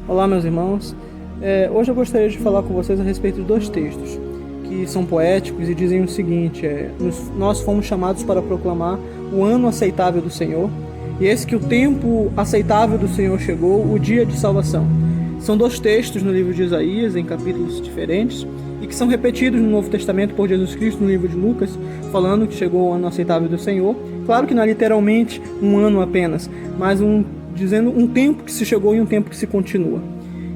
Olá, meus irmãos. Hoje eu gostaria de falar com vocês a respeito de dois textos que são poéticos e dizem o seguinte: nós fomos chamados para proclamar o ano aceitável do Senhor, e eis que o tempo aceitável do Senhor chegou, o dia de salvação. São dois textos no livro de Isaías, em capítulos diferentes, e que são repetidos no Novo Testamento por Jesus Cristo no livro de Lucas, falando que chegou o ano aceitável do Senhor. Claro que não é literalmente um ano apenas, mas dizendo um tempo que se chegou e um tempo que se continua.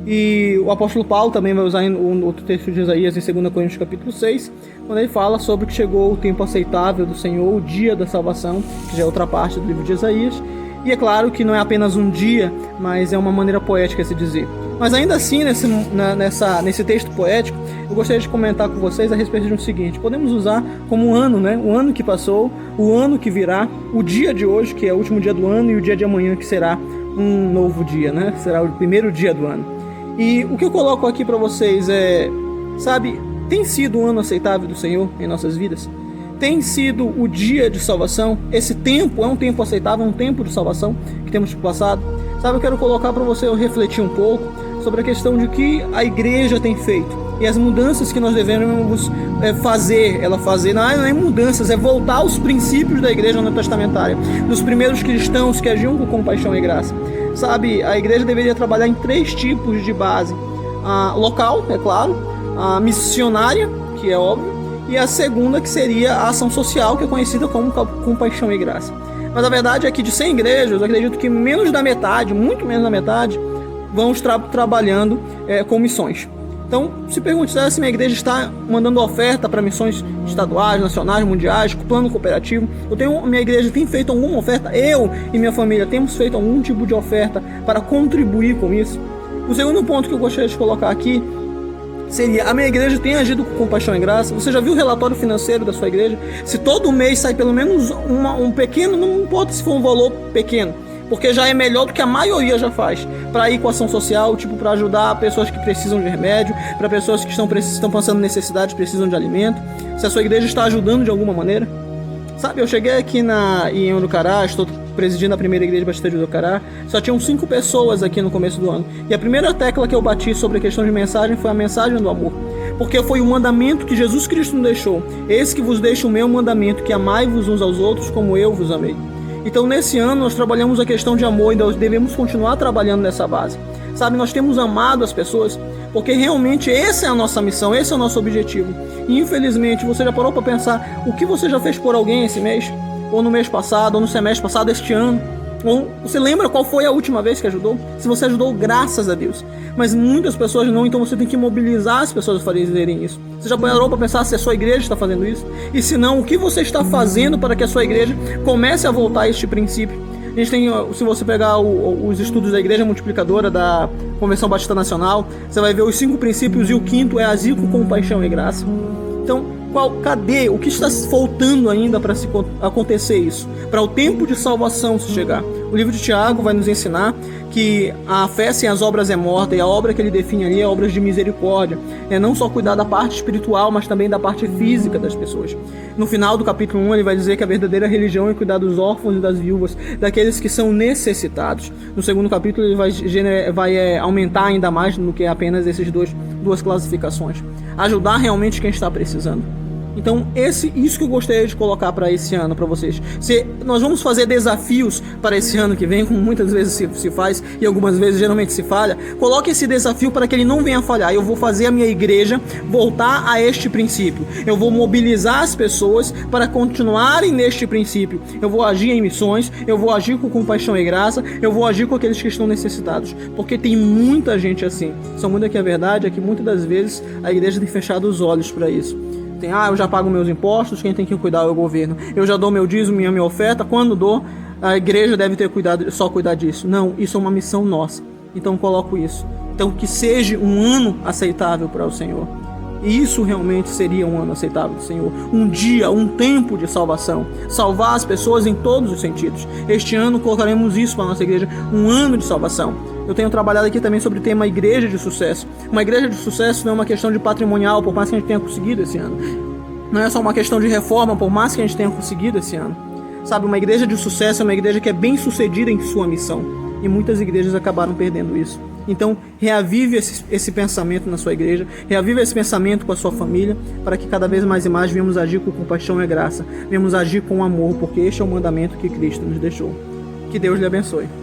E o apóstolo Paulo também vai usar um outro texto de Isaías em 2 Coríntios capítulo 6, quando ele fala sobre que chegou o tempo aceitável do Senhor, o dia da salvação, que já é outra parte do livro de Isaías. E é claro que não é apenas um dia, mas é uma maneira poética de se dizer. Mas ainda assim, nesse texto poético, eu gostaria de comentar com vocês a respeito de um seguinte: podemos usar como um ano, né? O ano que passou, o ano que virá, o dia de hoje, que é o último dia do ano, e o dia de amanhã, que será um novo dia, né? Será o primeiro dia do ano. E o que eu coloco aqui para vocês tem sido um ano aceitável do Senhor em nossas vidas? Tem sido o dia de salvação? Esse tempo é um tempo aceitável, um tempo de salvação que temos passado? Eu quero colocar para você refletir um pouco sobre a questão de que a igreja tem feito e as mudanças que nós devemos fazer. Não é mudanças, é voltar aos princípios da igreja neotestamentária, dos primeiros cristãos que agiam com compaixão e graça. A igreja deveria trabalhar em 3 tipos de base: a local, é claro, a missionária, que é óbvio, e a segunda, que seria a ação social, que é conhecida como compaixão e graça. Mas a verdade é que de 100 igrejas, eu acredito que menos da metade, muito menos da metade, vão estar trabalhando com missões. Então, se pergunte se minha igreja está mandando oferta para missões estaduais, nacionais, mundiais, com plano cooperativo. Minha igreja tem feito alguma oferta? Eu e minha família temos feito algum tipo de oferta para contribuir com isso? O segundo ponto que eu gostaria de colocar aqui seria: a minha igreja tem agido com compaixão e graça? Você já viu o relatório financeiro da sua igreja? Se todo mês sai pelo menos um pequeno, não importa se for um valor pequeno, porque já é melhor do que a maioria já faz, para ir com ação social, para ajudar pessoas que precisam de remédio, para pessoas que estão passando necessidade, precisam de alimento. Se a sua igreja está ajudando de alguma maneira. Eu cheguei aqui em Urucará, estou presidindo a primeira igreja batista de Urucará, só tinham 5 pessoas aqui no começo do ano, e a primeira tecla que eu bati sobre a questão de mensagem foi a mensagem do amor, porque foi o mandamento que Jesus Cristo nos deixou: eis que vos deixo o meu mandamento, que amai-vos uns aos outros como eu vos amei. Então, nesse ano, nós trabalhamos a questão de amor e nós devemos continuar trabalhando nessa base. Nós temos amado as pessoas, porque realmente essa é a nossa missão, esse é o nosso objetivo. E infelizmente, você já parou para pensar o que você já fez por alguém esse mês? Ou no mês passado, ou no semestre passado, este ano? Ou você lembra qual foi a última vez que ajudou? Se você ajudou, graças a Deus. Mas muitas pessoas não, então você tem que mobilizar as pessoas a fazerem isso. Você já parou para pensar se a sua igreja está fazendo isso? E se não, o que você está fazendo para que a sua igreja comece a voltar a este princípio? A gente tem, se você pegar os estudos da Igreja Multiplicadora da Convenção Batista Nacional, você vai ver os 5 princípios, e o 5º é agir com compaixão e graça. Então, cadê? O que está faltando ainda para acontecer isso? Para o tempo de salvação se chegar. O livro de Tiago vai nos ensinar que a fé sem as obras é morta, e a obra que ele define ali é obras de misericórdia. É não só cuidar da parte espiritual, mas também da parte física das pessoas. No final do capítulo 1, ele vai dizer que a verdadeira religião é cuidar dos órfãos e das viúvas, daqueles que são necessitados. No segundo capítulo, ele vai aumentar ainda mais do que apenas essas duas classificações. Ajudar realmente quem está precisando. Então, isso que eu gostaria de colocar para esse ano, para vocês. Nós vamos fazer desafios para esse ano que vem, como muitas vezes se faz e algumas vezes geralmente se falha. Coloque esse desafio para que ele não venha a falhar. Eu vou fazer a minha igreja voltar a este princípio. Eu vou mobilizar as pessoas para continuarem neste princípio. Eu vou agir em missões, eu vou agir com compaixão e graça, eu vou agir com aqueles que estão necessitados. Porque tem muita gente assim. Só muda que a verdade é que muitas das vezes a igreja tem fechado os olhos para isso. Eu já pago meus impostos, quem tem que cuidar é o governo. Eu já dou meu dízimo e a minha oferta, quando dou, a igreja deve ter só cuidar disso. Não, isso é uma missão nossa. Então coloco isso. Então que seja um ano aceitável para o Senhor. E isso realmente seria um ano aceitável do Senhor. Um dia, um tempo de salvação. Salvar as pessoas em todos os sentidos. Este ano colocaremos isso para a nossa igreja. Um ano de salvação. Eu tenho trabalhado aqui também sobre o tema igreja de sucesso. Uma igreja de sucesso não é uma questão de patrimonial, por mais que a gente tenha conseguido esse ano. Não é só uma questão de reforma, por mais que a gente tenha conseguido esse ano. Uma igreja de sucesso é uma igreja que é bem sucedida em sua missão. E muitas igrejas acabaram perdendo isso. Então, reavive esse pensamento na sua igreja, reavive esse pensamento com a sua família, para que cada vez mais e mais venhamos agir com compaixão e graça, venhamos agir com amor, porque este é o mandamento que Cristo nos deixou. Que Deus lhe abençoe.